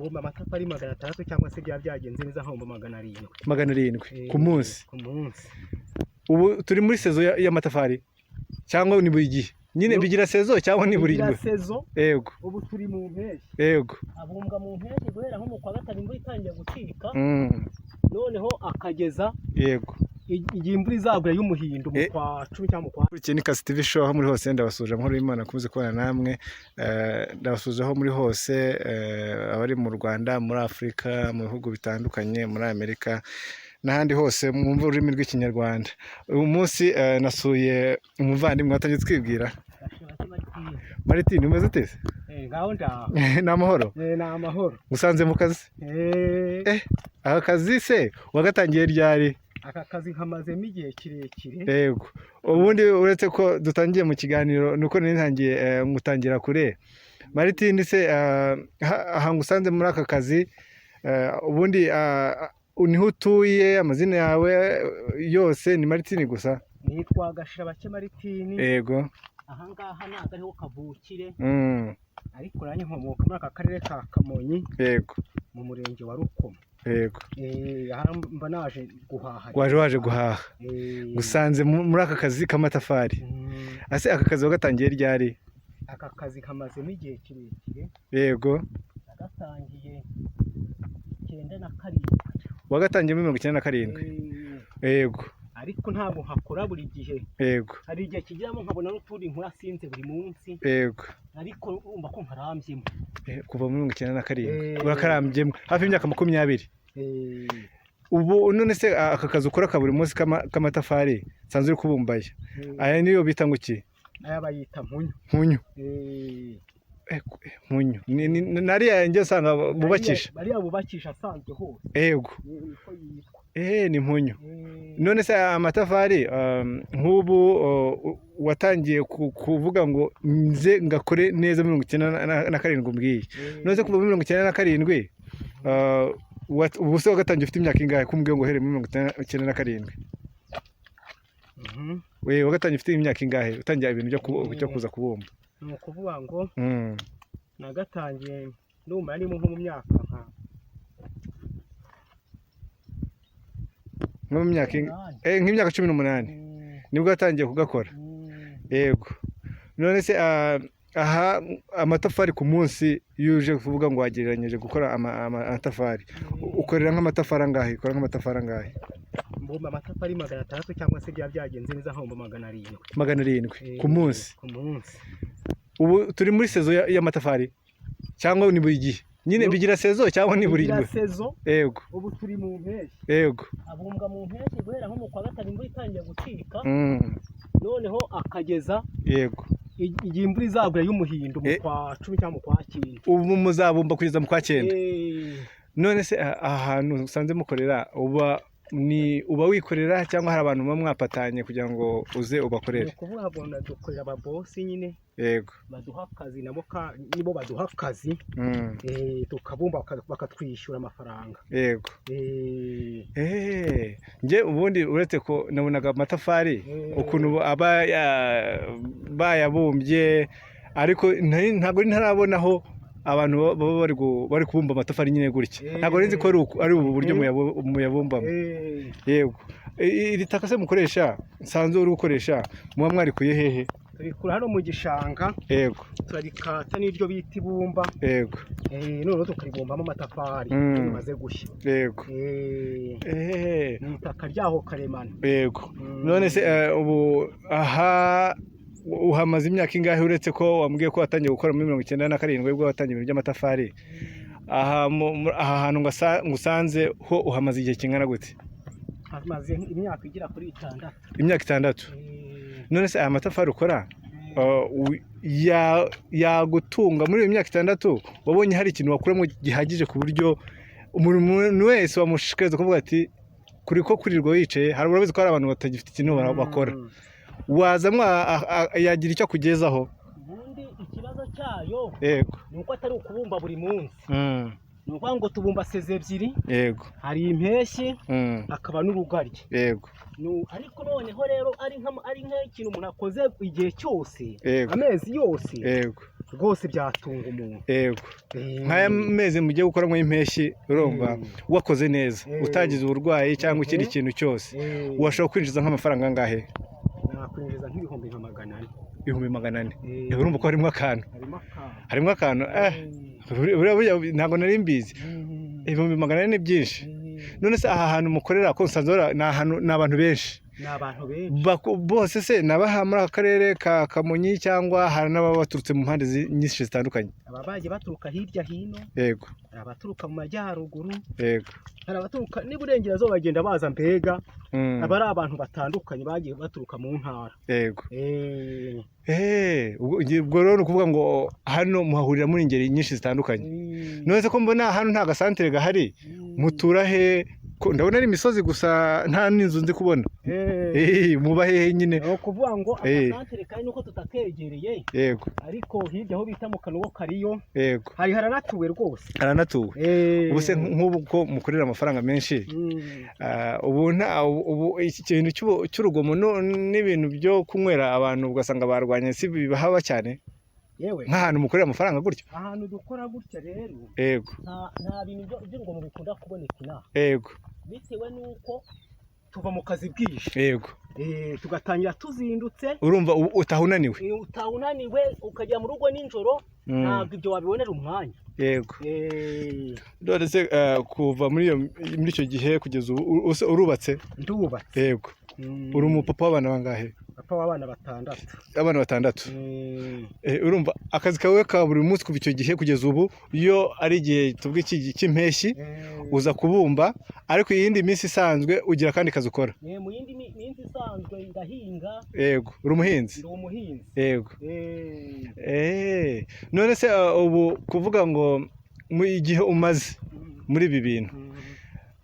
mbumba amatafari 600 cyangwa se byagenze neza nko mu 700. 700 ku munsi. Ku munsi. Ubu turi muri sezo y'amatafari cyangwa ni buri gihe nyine bigira sezo cyangwa ni buri gihe? Bigira sezo. Yego. Ubu turi mu mpeshyi. Yego. Abumbwa mu mpeshyi guhera nko mu kwa gatanu imvura itangiye gucika. Noneho akageza. Yego. Igihe imvura izagura y'umuhindo mu kwa 10 cyangwa mu kwa. Iki ni Kasi TV show aho muri hose ndabasuje amahoro y'Imana kuze kubana namwe. Ndabasuje aho muri hose abari mu Rwanda, muri Afrika, mu bihugu bitandukanye, muri Amerika n'ahandi hose mwumva ururimi rw'ikinyarwanda. Uyu munsi nasuye umuvandimwe watangiye twibwira. Martin umeze ute? Ngaho ndaho. Ni amahoro? Ni amahoro. Usanze mu kazi? Aka kazi se wagatangiye ryari? Aka kazi kamazemo igihe kirekire. Yego. Ubundi uretse ko dutangiye mu kiganiro nuko nintangiye ngutangira kure. Martin se aha ngusanze muri aka kazi ubundi niho utuye, amazina yawe yose ni Martin gusa? Nitwa Gashirabake Martin. Yego. Aha ngaha ntabwo ariho kavukire. Ariko nanjye nkomoka muri aka karere ka Kamonyi. Yego. Mu murenge wa Rukomo. Yego. Aha mba naje guhaha. Waje guhaha. Gusanze muri aka kazi k'amatafari. Ase aka kazi wagatangiye ryari? Aka kazi kamazemo igihe kirekire. Yego. Nagatangiye 97. Wagatangiye muri 97? Yego. Ariko ntabwo hakora buri gihe. Yego. Hari igihe kijyamo nkabona n'uturi nkora sinze buri munsi. Yego. Ariko umva ko nkarambyemo. Kuva muri 97 urakarambyemo hafi y'imyaka 20. Ubu none se aka kazi ukora ka buri munsi k'amatafari sanzwe uri kubumbaye, aya niyo bita ngo iki? Aya bayita mpunyu. Mpunyu. Mpunyu nariya njye sanga bubakisha. Bariya bubakisha asanzwe hose. Yego. Niko yitwa. Ni mpunyu. None se amatafari nk'ubu watangiye kuvuga ngo nze ngakore neza 97 mbwiye. None se kuva 97 ubu se wagatangiye ufite imyaka ingahe kumbwiye ngo here 97? We wagatangiye ufite imyaka ingahe utangiye ibintu byo kuza kubumba? Ni ukuvuga ngo nagatangiye ndumva ari nko mu myaka nk'imyaka 18 nibwo watangiye kugakora. Yego. None se aha amatafari ku munsi yuje kuvuga ngo wagereranyije gukora amatafari ukorera nk'amatafari angahe? Ukora nk'amatafari angahe? Mbumba amatafari 600 cyangwa se byagenze neza nko mu 700. 700 ku munsi? Ku munsi. Ubu turi muri sezo y'amatafari cyangwa ni buri gihe nyine bigira sezo cyangwa ni buri gihe? Bigira sezo. Yego. Ubu turi mu mpeshyi. Yego. Abumbwa mu mpeshyi guhera nko mu kwa gatanu imvura itangiye gucika. Noneho akageza. Yego. Igihe imvura izagura y'umuhindo mu kwa 10 cyangwa mu kwa 9. Ubu muzabumba kugeza mu kwa 9. None se ahantu usanze mukorera uba wikorera cyangwa hari abantu mwapatanye kugira ngo uze ubakorere? Kuvuga ngo dukorera ababosi nyine. Yego. Baduha akazi nibo baduha akazi. Tukabumba bakatwishyura amafaranga. Yego. Nje ubundi uretse ko nabonaga amatafari ukuntu aba bayabumbye ariko ntago ntarabonaho abantu bari kubumba amatafari nyine gutya. Ntago nzi ko ari ubu buryo muyabumbamo. Yego. Iri taka se mukoresha sanzwe uri gukoresha muba mwarikuye hehe? Turikura hano mu gishanga. Yego. Turarikata n'iryo bita ibumba. Yego. None tukaribumbamo amatafari bimaze gushya. Yego. Ni itaka ryaho karemano. Yego. None se ubu aha uhamaze imyaka ingahe uretse ko wambwiye ko watangiye gukora muri 97 ubwo watangiye ibintu by'amatafari? Aha hantu ngusanze ho uhamaze igihe kingana gute? Hamaze imyaka igera kuri 6. Imyaka 6? None se aya matafari ukora yagutunga muri iyo myaka 6? Wabonye hari ikintu wakuramo gihagije ku buryo umuntu wese wamushishikariza kuvuga ati kuri ko kurirwa yicaye? Hari urabizi ko hari abantu batagifite ikintu bakora. Waza yagira icyo kugezaho? Ubundi ikibazo cyayo nuko atari ukubumba buri munsi. Nuko ngo tubumba seze ebyiri. Yego. Hari impeshyi akaba n'urugaryi. Yego. Ariko noneho rero ari nk'ikintu umuntu akoze igihe cyose, amezi yose. Yego. rwose byatunga umuntu. Yego. Nk'aya mezi mugiye gukoramo impeshyi urumva wakoze neza utagize uburwayi cyangwa ikindi kintu cyose washobora kwinjiza nk'amafaranga angahe? Nakwinjiza nk'ibihumbi nka 400. Ibihumbi 400. Urumva ko harimo akantu ntabwo nari mbizi. Ibihumbi 400 ni byinshi. None se aha hantu mukorera ko nsanzwe ni abantu benshi? Ni abantu benshi bose se nabaha muri aka karere ka Kamonyi cyangwa hari n'ababa baturutse mu mpande nyinshi zitandukanye? Ababaye baturuka hirya hino. Yego. Hari abaturuka mu majyaruguru. Yego. Hari abaturuka n'iburengerazuba bagenda baza mbega aba ari abantu batandukanye bagiye baturuka mu ntara. Yego. Ubwo rero ni ukuvuga ngo hano muhahurira muri ingeri nyinshi zitandukanye. None se ko mbona hano nta gasantere gahari mutura he? Ndabona ari imisozi gusa nta n'inzu nzi kubona. Muba hehe nyine? Ni ukuvuga ngo agasantere kari nuko tutakegereye. Yego. Ariko hirya aho bita mu Kanogo kariyo. Yego. Haranatuwe rwose. Haranatuwe. Ubu se nk'ubu ko mukorera amafaranga menshi ubu iki kintu cy'urugomo n'ibintu byo kunywera abantu ugasanga barwanye si bibahaba cyane? Yewe nk'ahantu mukorera amafaranga gutyo? Ahantu dukora gutya rero yego nta bintu by'urugomo bikunda kuboneka inaha. Yego. Bitewe nuko tuva mu kazi bwije. Yego. Tugatangira tuzindutse. Urumva utahunaniwe? Utahunaniwe ukajya mu rugo nijoro ntabwo ibyo wabibonera umwanya. Yego. Dore se kuva muri icyo gihe kugeza ubu urubatse? Ndubatse. Yego. Uri umupapa w'abana bangahe? Papa w'abana 6. Abana 6. Urumva akazi kawe ka buri munsi kuva icyo gihe kugeza ubu iyo ari igihe tuvuga iki cy'impeshyi uza kubumba, ariko iyindi minsi isanzwe ugira kandi kazi ukora? Mu yindi minsi isanzwe ndahinga. Yego. Uri umuhinzi? Ndi umuhinzi. Yego. None se ubu kuvuga ngo mu gihe umaze muri ibi bintu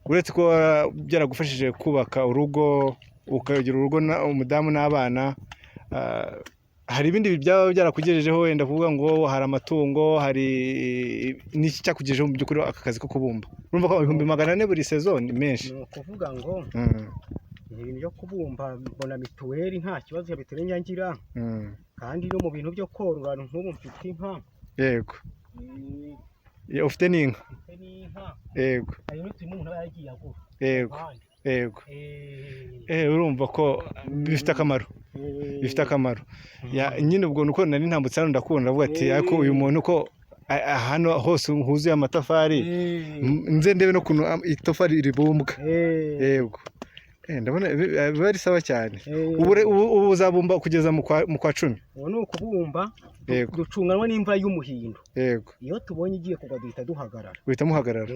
uretse ko byaragufashije kubaka urugo ukagira urugo umudamu n'abana, hari ibindi byaba byarakugejejeho wenda kuvuga ngo hari amatungo, hari n'iki cyakugejejeho mu by'ukuri aka kazi ko kubumba? Urumva ko 400 buri sezoni menshi. Ni ukuvuga ngo ibintu byo kubumba mbona mituweli nta kibazo biterenya ngira, kandi no mu bintu byo korora nk'ubu mfite inka. Yego. Ufite n'inka? Mfite n'inka. Yego. Ayo n'utu umuntu aba yagiye agura. Yego. Yego. Urumva ko bifite akamaro? Bifite akamaro. Nyine ubwo nuko nari ntambutse hano ndakunda avuga ati ariko uyu muntu ko hano hose huzuye amatafari nze ndebe no kuntu itafari ribumbwa. Yego. Ndabona biba ari sawa cyane. Ubu uzabumba kugeza mu kwa 10? Ubu ni ukubumba ducunganwa n'imvura y'umuhindo. Yego. Iyo tubonye igiye kugwa duhita duhagarara. Uhita muhagarara?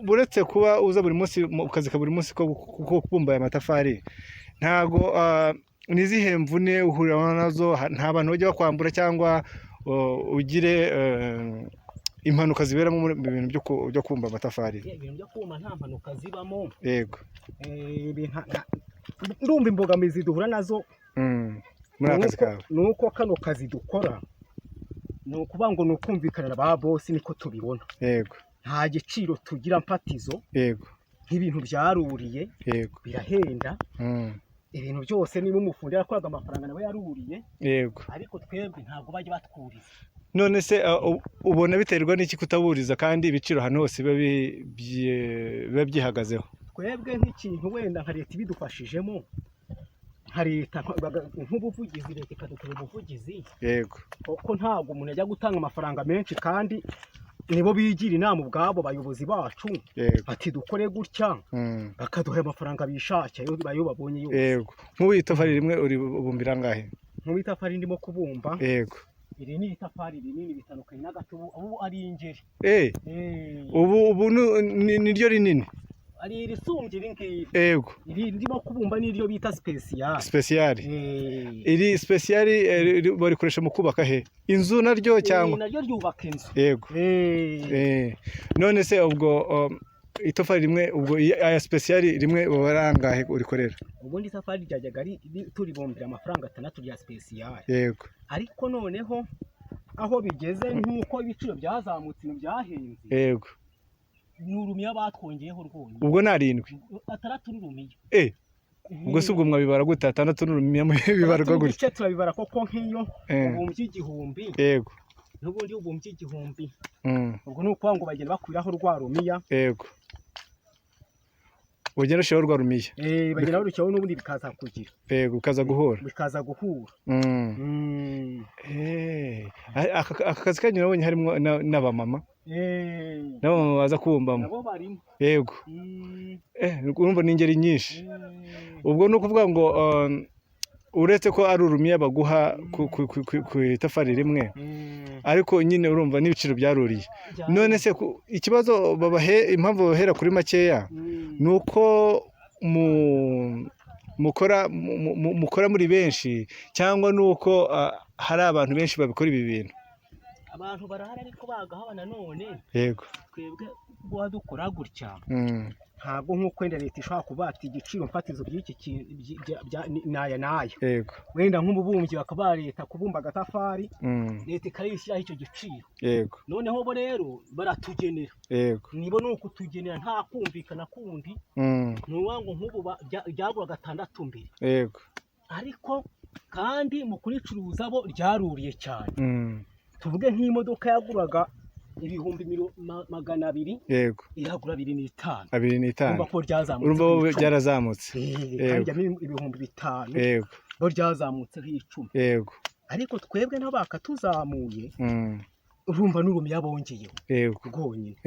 Buretse kuba uza buri munsi mu kazi ka buri munsi ko kubumba aya matafari, ntago nizihe mvune uhurira nazo? Nta bantu bajya bakwambura cyangwa ugire impanuka ziberamo mu bintu byo kumba amatafari? Ibintu byo kuma nta mpanuka zibamo. Yego. Ndumva imbogamizi duhura nazo muri akazi kawe nuko kano kazi dukora ni ukuvuga ngo ni ukumvikana na ba bosi, niko tubibona. Yego. Nta giciro tugira mpatizo. Yego. Nk'ibintu byaruriye. Yego. Birahenda. Ibintu byose niba umufundi yakoraga amafaranga nawe yaruriye. Yego. Ariko twebwe ntabwo bajya batwuriza. None se ubona biterwa n'iki kutaburiza kandi ibiciro hano hose biba byihagazeho? Twebwe nk'ikintu wenda nka leta ibidufashijemo, nka leta nk'ubuvugizi, leta ikadukorera ubuvugizi. Yego. Kuko ntabwo umuntu ajya gutanga amafaranga menshi kandi nibo bigira inama ubwabo bayobozi bacu ati dukore gutya, bakaduha amafaranga bishakiye bayo babonye yose. Yego. Nk'ubu itafari rimwe uri bubumbira angahe? Nk'ubu itafari ndimo kubumba. Yego. Iri ni itafari rinini bitandukanye n'agatubu, ubu ari ingeri. Ubu niryo rinini? Ari irisumbye iringiri. Yego. Iri ndimo kubumba niryo bita special. Special. Iri special barikoresha mu kubaka he? Inzu naryo cyangwa? Naryo ryubaka inzu. Yego. None se ubwo itafari rimwe ubwo aya special rimwe barangahe urikorera? Ubundi itafari ryajyaga turibombera amafaranga 6 rya special. Yego. Ariko noneho aho bigeze nk'uko ibiciro byazamutse n'ibyahenze. Yego. Nurumiya batwongeyeho rwonye. Ubwo na 7? 6 rurumiya. ubwo si ubwo mwabibara gute 6 n'urumiya bibarwa gutya? Ibice turabibara koko nk'iyo ubumbye igihumbi, yego, n'ubundi ubumbye igihumbi, ubwo ni ukuvuga ngo bagenda bakuriraho rwa rumiya, yego, ugenda ushyiraho rwa rumiya, bagenda barushyiraho n'ubundi bikaza kugira, yego, bikaza guhura, aka kazi kanyu nabonye harimo n'abamama, n'abamama baza kubumbamo, yego, urumva ni ingeri nyinshi. Ubwo ni ukuvuga ngo uretse ko ari urumiya baguha ku itafari rimwe, ariko nyine urumva n'ibiciro byaruriye. None se ikibazo impamvu bahera kuri makeya ni uko mukora muri benshi, cyangwa ni uko hari abantu benshi babikora ibi bintu? Abantu barahari ariko bagaha nanone, yego, twebwe guha dukora gutya ntabwo nk'uko wenda leta ishobora kubata igiciro mfatizo by'iki kintu n'aya, yego, wenda nk'umubumbyi bakaba leta kubumba agatafari, leta ikayishyiraho icyo giciro, yego, noneho bo rero baratugenera, yego, nibo ni ukutugenera nta kumvikana kundi, ni ukuvuga ngo nk'ubu byaguraga 6 mbere, yego, ariko kandi mu kuricuruza bo ryaruriye cyane. Tuvuge nk'imodoka yaguraga ibihumbi 200, yego, iragura 2,500, 2,500, urumva ko ryazamutse, urumva byarazamutse, kandi ibihumbi 5, yego, bo ryazamutse nk'icumi, yego, ariko twebwe nabo bakatuzamuye, urumva n'urumiya bongeyeho, yego, rwonyine,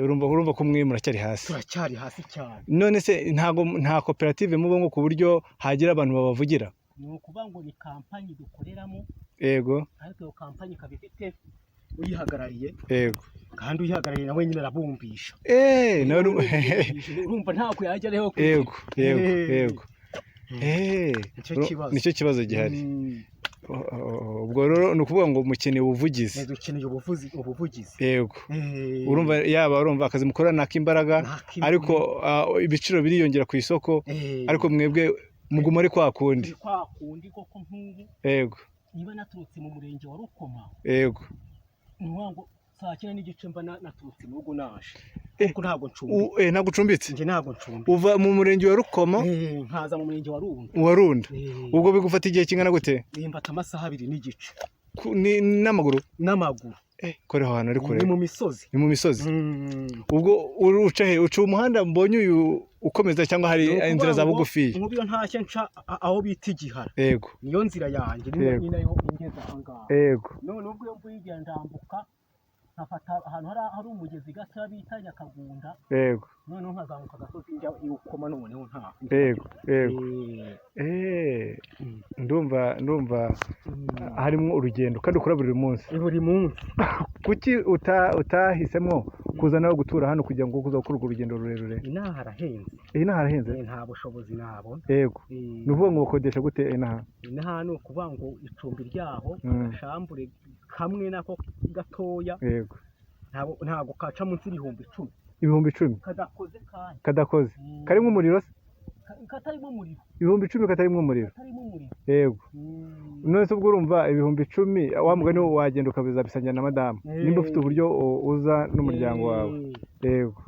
urumva ko mwe muracyari hasi, turacyari hasi cyane. None se nta koperative mubongo ku buryo hagira abantu babavugira? Ni ukuvuga ngo ni kampani dukoreramo, yego, ariko iyo kampani ikaba ifite uyihagarariye, yego, kandi uyihagarariye nawe nyine arabumbisha, urumva ntabwo yajya ariho, yego, yego, nicyo kibazo gihari. Ubwo rero ni ukuvuga ngo mukeneye ubuvugizi, dukeneye ubuvugizi, yego, urumva akazi mukora n'ak'imbaraga, ariko ibiciro biriyongera ku isoko, ariko mwebwe muguma ari kwa kundi koko nk'ubu, yego, niba naturutse mu murenge wa Rukoma, yego, ni ukuvuga ngo 9:30 mba naturutse mu rugo naje, kuko ntabwo ucumbitse, njye ntabwo ncumbitse, uva mu murenge wa Rukoma nkaza mu murenge wa Runda, ubwo bigufata igihe kingana gute? Bimfata amasaha 2 n'igice, n'amaguru, koreho ahantu ari kure, ni mu misozi, ubwo uca he? Uca umuhanda mbonye uyu ukomeza, cyangwa hari inzira za bugufi? Nk'ubu ntashye nca aho bita Igihara, yego, niyo nzira yanjye, ni nayo ingeza ahangaha, yego, none ubwo iyo mvuye igihe ndambuka nkafata ahantu hari umugezi gato bita Nyakagunda, yego, noneho nkazamuka agasozi njya Rukoma, noneho nta, yego, yego, ndumva harimo urugendo kandi ukora buri munsi, kuki utahisemo kuza nawe gutura hano kugira ngo uza gukora urwo rugendo rurerure? Inaha harahenze, nta bushobozi nabona, yego, ni ukuvuga ngo bakodesha gute inaha? Inaha ni ukuvuga ngo icumbi ryaho agashambure kamwe nako gatoya, yego, ntabwo kaca munsi y'ibihumbi 10, ibihumbi 10, kadakoze, karimo umuriro se? Katarimo umuriro, ibihumbi 10 katarimo umuriro, yego. None se ubwo urumva ibihumbi 10 wa mugani wagenda ukabizabisanya na madamu, nimba ufite uburyo uza n'umuryango wawe, yego.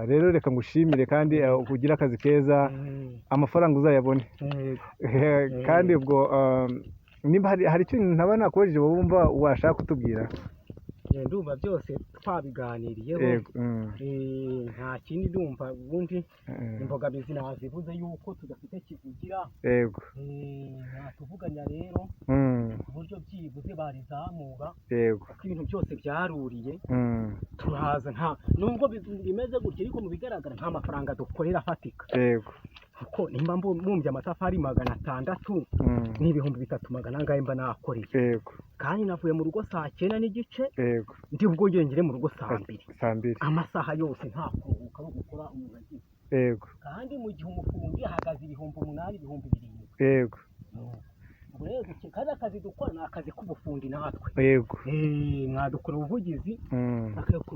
Rero reka ngushimire kandi kugira akazi keza, amafaranga uzayabone, kandi ubwo nimba hari ikintu ntaba nakubajije wumva washaka kutubwira? Ndumva byose twabiganiriyeho, nta kindi ndumva, ubundi imbogamizi nazivuze yuko tudafite kivugira, yego, natuvuganya rero uburyo byibuze barizamura, yego, kuko ibintu byose byaruriye, turaza nubwo bimeze gutya, ariko mu bigaragara nta mafaranga dukorera afatika, yego, kuko nimba mbumbye amatafari 600 n'ibihumbi 300 ngahe mba nakoreye, yego, kandi navuye mu rugo 9:30, yego, ndi ubwo ngengere mu rugo 2:00, amasaha yose nta kuruhuka no gukora umuntu agiye, yego, kandi mu gihe umufundi ahagaze 8,000 7,000, yego, rero kandi akazi dukora ni akazi k'ubufundi natwe, yego, mwadukora ubuvugizi,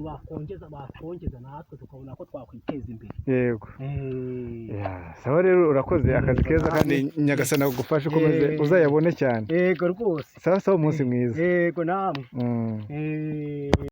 bakongeza natwe tukabona ko twakwiteza imbere, yego, sawa rero urakoze, akazi keza kandi Nyagasani agufashe ukomeze uzayabone cyane, yego rwose, sawa, umunsi mwiza, yego namwe.